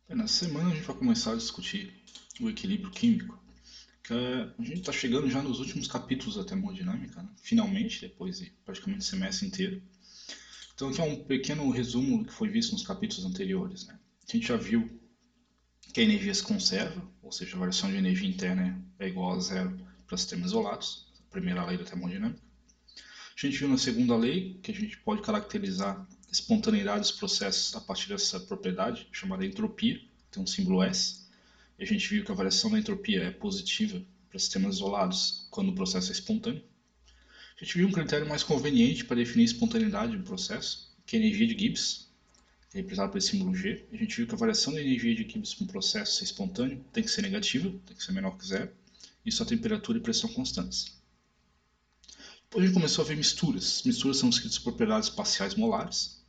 Nessa semana a gente vai começar a discutir o equilíbrio químico, a gente está chegando já nos últimos capítulos da termodinâmica, né? Finalmente, depois de praticamente o semestre inteiro. Então aqui é um pequeno resumo do que foi visto nos capítulos anteriores. Né? A gente já viu que a energia se conserva, ou seja, a variação de energia interna é igual a zero para sistemas isolados, a primeira lei da termodinâmica. A gente viu na segunda lei que a gente pode caracterizar a espontaneidade dos processos a partir dessa propriedade chamada entropia, tem um símbolo S. E a gente viu que a variação da entropia é positiva para sistemas isolados quando o processo é espontâneo. A gente viu um critério mais conveniente para definir a espontaneidade do processo, que é a energia de Gibbs, que é representada pelo símbolo G. A gente viu que a variação da energia de Gibbs para um processo ser espontâneo tem que ser negativa, tem que ser menor que zero, e sua temperatura e pressão constantes. Depois a gente começou a ver misturas. Misturas são descritas propriedades parciais molares,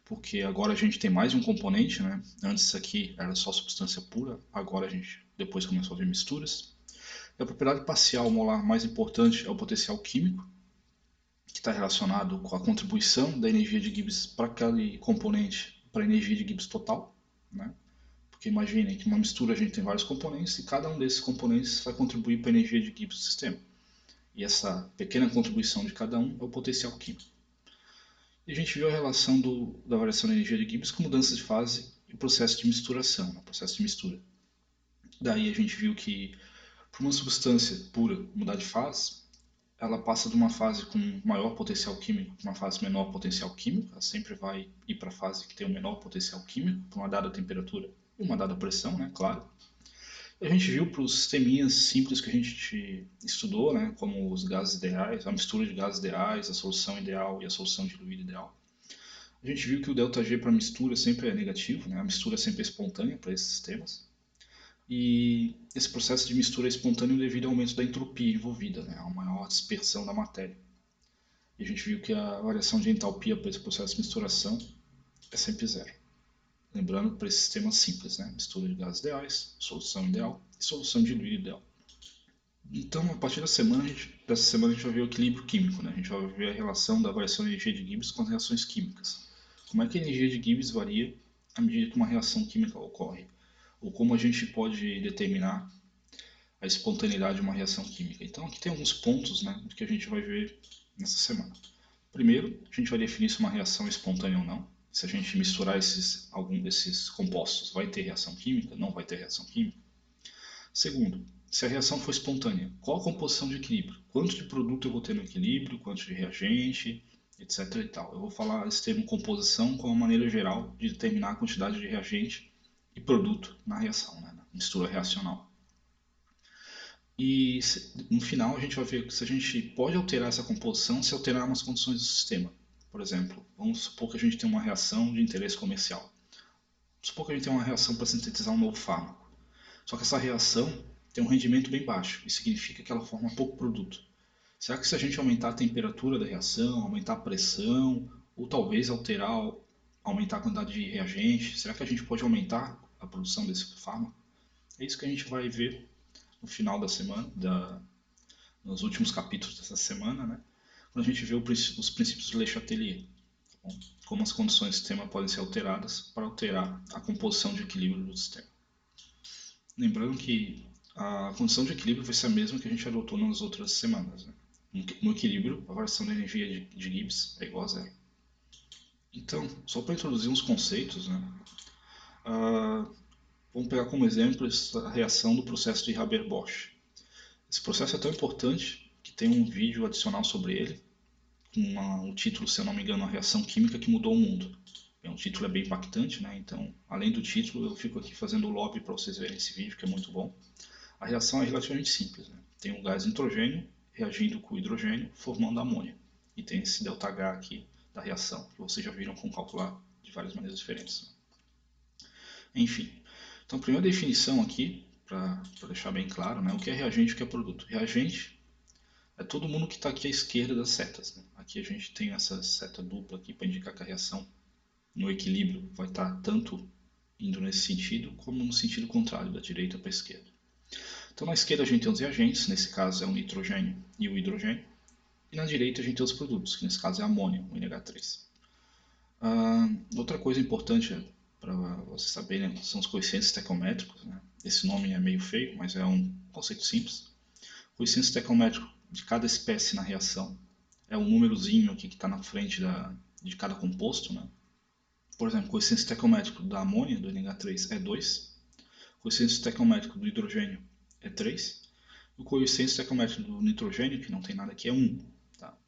porque agora a gente tem mais de um componente, né? Antes isso aqui era só substância pura, agora a gente depois começou a ver misturas. E a propriedade parcial molar mais importante é o potencial químico, que está relacionado com a contribuição da energia de Gibbs para aquele componente para a energia de Gibbs total, né? Porque imaginem que numa mistura a gente tem vários componentes e cada um desses componentes vai contribuir para a energia de Gibbs do sistema. E essa pequena contribuição de cada um é o potencial químico. E a gente viu a relação da variação da energia de Gibbs com mudanças de fase e o processo de misturação, o processo de mistura. Daí a gente viu que para uma substância pura mudar de fase, ela passa de uma fase com maior potencial químico para uma fase menor potencial químico. Ela sempre vai ir para a fase que tem o menor potencial químico, para uma dada temperatura e uma dada pressão, né? Claro. E a gente viu para os sisteminhas simples que a gente estudou, né? Como os gases ideais, a mistura de gases ideais, a solução ideal e a solução diluída ideal. A gente viu que o ΔG para mistura sempre é negativo, né? A mistura sempre é espontânea para esses sistemas. E esse processo de mistura é espontâneo devido ao aumento da entropia envolvida, né? A maior dispersão da matéria. E a gente viu que a variação de entalpia para esse processo de misturação é sempre zero. Lembrando para esse sistema simples, né? Mistura de gases ideais, solução ideal e solução diluída ideal. Então, a partir dessa semana a gente vai ver o equilíbrio químico, né? A gente vai ver a relação da variação de energia de Gibbs com as reações químicas. Como é que a energia de Gibbs varia à medida que uma reação química ocorre? Ou como a gente pode determinar a espontaneidade de uma reação química. Então aqui tem alguns pontos, né, que a gente vai ver nessa semana. Primeiro, a gente vai definir se uma reação é espontânea ou não. Se a gente misturar algum desses compostos, vai ter reação química? Não vai ter reação química? Segundo, se a reação for espontânea, qual a composição de equilíbrio? Quanto de produto eu vou ter no equilíbrio? Quanto de reagente? Etc. E tal. Eu vou falar esse termo composição como uma maneira geral de determinar a quantidade de reagente e produto na reação, né, na mistura reacional. E no final a gente vai ver se a gente pode alterar essa composição se alterarmos as condições do sistema. Por exemplo, vamos supor que a gente tem uma reação de interesse comercial. Vamos supor que a gente tem uma reação para sintetizar um novo fármaco. Só que essa reação tem um rendimento bem baixo. Isso significa que ela forma pouco produto. Será que se a gente aumentar a temperatura da reação, aumentar a pressão, ou talvez aumentar a quantidade de reagente, será que a gente pode aumentar a produção desse fármaco? É isso que a gente vai ver no final da semana, nos últimos capítulos dessa semana, né? Quando a gente vê os princípios de Le Chatelier, tá, como as condições do sistema podem ser alteradas para alterar a composição de equilíbrio do sistema. Lembrando que a condição de equilíbrio vai ser a mesma que a gente adotou nas outras semanas. Né? No equilíbrio, a variação da energia de Gibbs é igual a zero. Então, só para introduzir uns conceitos, né? Vamos pegar como exemplo essa reação do processo de Haber-Bosch. Esse processo é tão importante que tem um vídeo adicional sobre ele, com o título, se eu não me engano, A Reação Química que Mudou o Mundo. O título é bem impactante, né? Então, além do título, eu fico aqui fazendo o lobby para vocês verem esse vídeo, que é muito bom. A reação é relativamente simples, né? Tem o gás nitrogênio reagindo com o hidrogênio, formando amônia. E tem esse ΔH aqui da reação, que vocês já viram como calcular de várias maneiras diferentes. Enfim, então, a primeira definição aqui, para deixar bem claro, né? O que é reagente e o que é produto. Reagente é todo mundo que está aqui à esquerda das setas. Né? Aqui a gente tem essa seta dupla aqui para indicar que a reação no equilíbrio vai estar tanto indo nesse sentido como no sentido contrário, da direita para a esquerda. Então na esquerda a gente tem os reagentes, nesse caso é o nitrogênio e o hidrogênio, e na direita a gente tem os produtos, que nesse caso é a amônia, o NH3. Outra coisa importante para você saber, né, são os coeficientes estequiométricos, né? Esse nome é meio feio, mas é um conceito simples. O coeficiente estequiométrico de cada espécie na reação é um númerozinho aqui que está na frente de cada composto, né? Por exemplo, o coeficiente estequiométrico da amônia, do NH3, é 2. O coeficiente estequiométrico do hidrogênio é 3. O coeficiente estequiométrico do nitrogênio, que não tem nada aqui, é 1. Tá?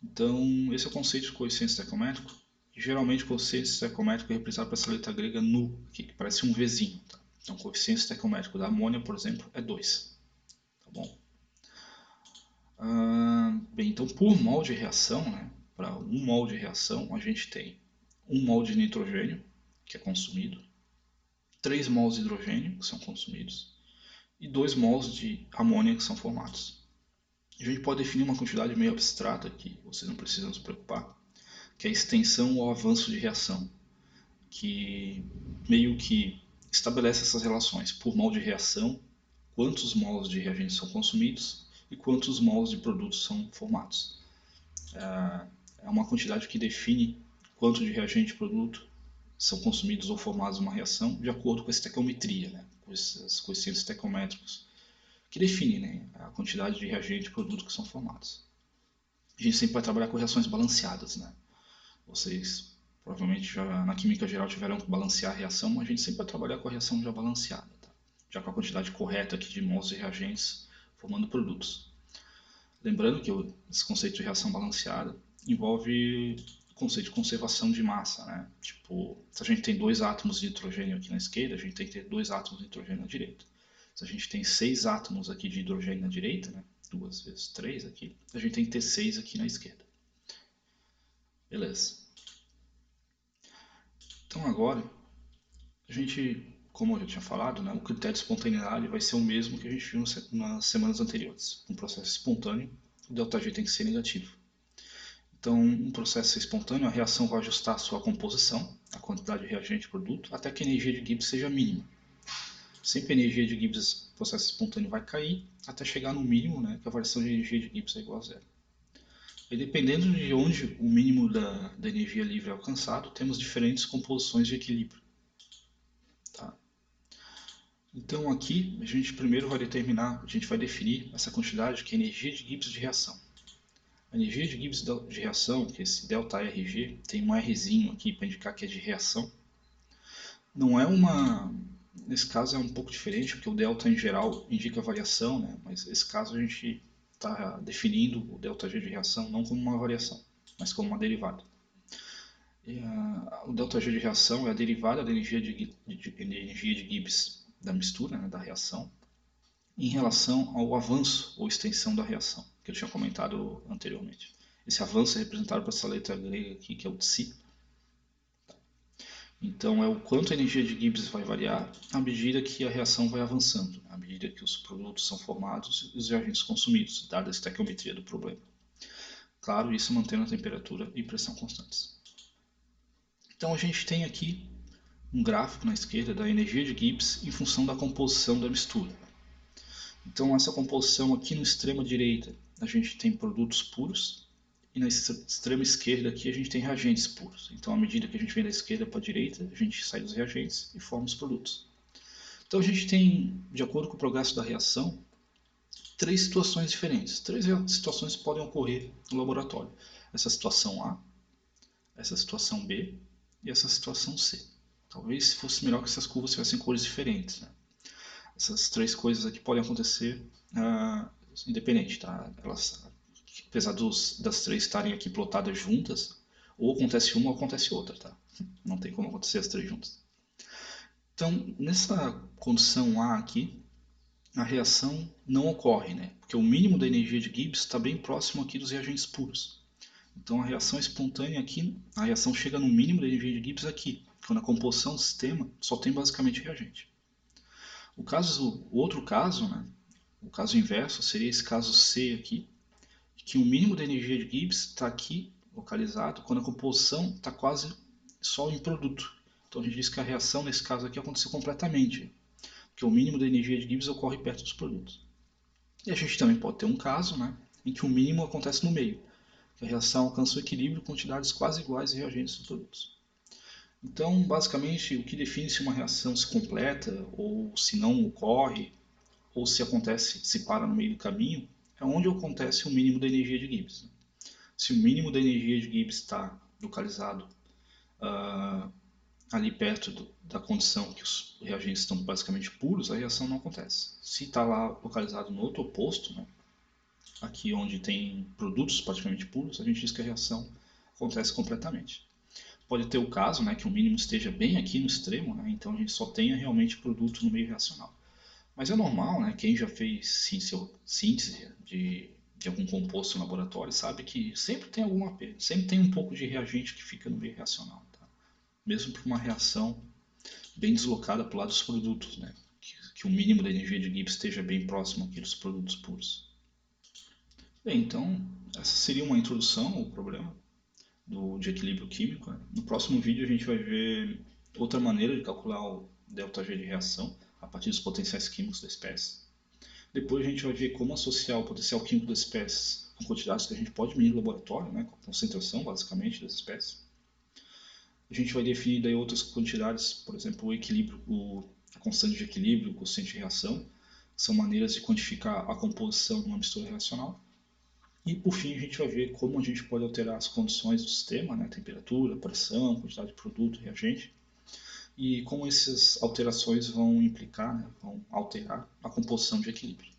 Então, esse é o conceito de coeficiente estequiométrico. Geralmente, o coeficiente estequiométrico é representado por essa letra grega nu, aqui, que parece um Vzinho. Tá? Então, o coeficiente estequiométrico da amônia, por exemplo, é 2. Tá bom? Bem, então, por mol de reação, né, para 1 mol de reação, a gente tem 1 mol de nitrogênio, que é consumido, 3 mols de hidrogênio, que são consumidos, e 2 mols de amônia, que são formados. A gente pode definir uma quantidade meio abstrata, que vocês não precisam se preocupar, que é a extensão ou avanço de reação, que meio que estabelece essas relações. Por mol de reação, quantos mols de reagentes são consumidos e quantos mols de produtos são formados. É uma quantidade que define quanto de reagente e produto são consumidos ou formados numa reação de acordo com a estequiometria, né? Com esses coeficientes estequiométricos, que definem, né, a quantidade de reagente e produto que são formados. A gente sempre vai trabalhar com reações balanceadas, né? Vocês provavelmente já na química geral tiveram que balancear a reação, mas a gente sempre vai trabalhar com a reação já balanceada, tá? Já com a quantidade correta aqui de mols de reagentes formando produtos. Lembrando que esse conceito de reação balanceada envolve o conceito de conservação de massa, né? Tipo, se a gente tem 2 átomos de hidrogênio aqui na esquerda, a gente tem que ter 2 átomos de hidrogênio na direita. Se a gente tem 6 átomos aqui de hidrogênio na direita, né? 2 vezes 3 aqui, a gente tem que ter 6 aqui na esquerda. Beleza. Então agora, a gente, como eu já tinha falado, né, o critério de espontaneidade vai ser o mesmo que a gente viu nas semanas anteriores. Um processo espontâneo, o ΔG tem que ser negativo. Então, um processo espontâneo, a reação vai ajustar a sua composição, a quantidade de reagente e produto, até que a energia de Gibbs seja mínima. Sempre a energia de Gibbs, processo espontâneo, vai cair até chegar no mínimo, né, que a variação de energia de Gibbs é igual a zero. E dependendo de onde o mínimo da energia livre é alcançado, temos diferentes composições de equilíbrio. Tá? Então aqui a gente primeiro vai determinar, a gente vai definir essa quantidade que é a energia de Gibbs de reação. A energia de Gibbs de reação, que é esse ΔRG, tem um Rzinho aqui para indicar que é de reação. Não é uma... Nesse caso é um pouco diferente, porque o delta em geral indica variação, né? Mas nesse caso a gente está definindo o ΔG de reação não como uma variação, mas como uma derivada. O ΔG de reação é a derivada da energia energia de Gibbs da mistura, né, da reação, em relação ao avanço ou extensão da reação, que eu tinha comentado anteriormente. Esse avanço é representado por essa letra grega aqui, que é o tsi. Então, é o quanto a energia de Gibbs vai variar à medida que a reação vai avançando, à medida que os produtos são formados e os reagentes consumidos, dada a estequiometria do problema. Claro, isso mantendo a temperatura e pressão constantes. Então, a gente tem aqui um gráfico na esquerda da energia de Gibbs em função da composição da mistura. Então, essa composição aqui no extremo direita, a gente tem produtos puros, e na extrema esquerda aqui a gente tem reagentes puros. Então, à medida que a gente vem da esquerda para a direita, a gente sai dos reagentes e forma os produtos. Então, a gente tem, de acordo com o progresso da reação, 3 situações diferentes. 3 situações podem ocorrer no laboratório. Essa situação A, essa situação B e essa situação C. Talvez fosse melhor que essas curvas tivessem cores diferentes, né? Essas 3 coisas aqui podem acontecer independente, tá? Elas, apesar das 3 estarem aqui plotadas juntas, ou acontece uma ou acontece outra, tá? Não tem como acontecer as 3 juntas. Então, nessa condição A aqui, a reação não ocorre, né? Porque o mínimo da energia de Gibbs está bem próximo aqui dos reagentes puros. Então, a reação espontânea aqui, a reação chega no mínimo da energia de Gibbs aqui, quando a composição do sistema só tem basicamente reagente. O outro caso, né, o caso inverso, seria esse caso C aqui, que o mínimo da energia de Gibbs está aqui localizado quando a composição está quase só em produto. Então a gente diz que a reação nesse caso aqui aconteceu completamente, porque o mínimo da energia de Gibbs ocorre perto dos produtos. E a gente também pode ter um caso, né, em que o mínimo acontece no meio, que a reação alcança o equilíbrio com quantidades quase iguais de reagentes dos produtos. Então, basicamente, o que define se uma reação se completa ou se não ocorre, ou se acontece, se para no meio do caminho, é onde acontece o mínimo da energia de Gibbs. Se o mínimo da energia de Gibbs está localizado ah, ali perto da condição que os reagentes estão basicamente puros, a reação não acontece. Se está lá localizado no outro oposto, né, aqui onde tem produtos praticamente puros, a gente diz que a reação acontece completamente. Pode ter o caso, né, que o mínimo esteja bem aqui no extremo, né, então a gente só tenha realmente produto no meio reacional. Mas é normal, né, quem já fez síntese de algum composto em laboratório sabe que sempre tem alguma perda, sempre tem um pouco de reagente que fica no meio reacional, tá? Mesmo para uma reação bem deslocada para o lado dos produtos, né? Que o mínimo da energia de Gibbs esteja bem próximo aqui dos produtos puros. Bem, então, essa seria uma introdução ao problema de equilíbrio químico, né? No próximo vídeo a gente vai ver outra maneira de calcular o ΔG de reação a partir dos potenciais químicos da espécie. Depois a gente vai ver como associar o potencial químico das espécies com quantidades que a gente pode medir no laboratório, né, com a concentração basicamente das espécies. A gente vai definir daí outras quantidades, por exemplo, o equilíbrio, a constante de equilíbrio, o quociente de reação, que são maneiras de quantificar a composição de uma mistura reacional. E por fim a gente vai ver como a gente pode alterar as condições do sistema, né, temperatura, pressão, quantidade de produto, reagente, e como essas alterações vão implicar, né, vão alterar a composição de equilíbrio.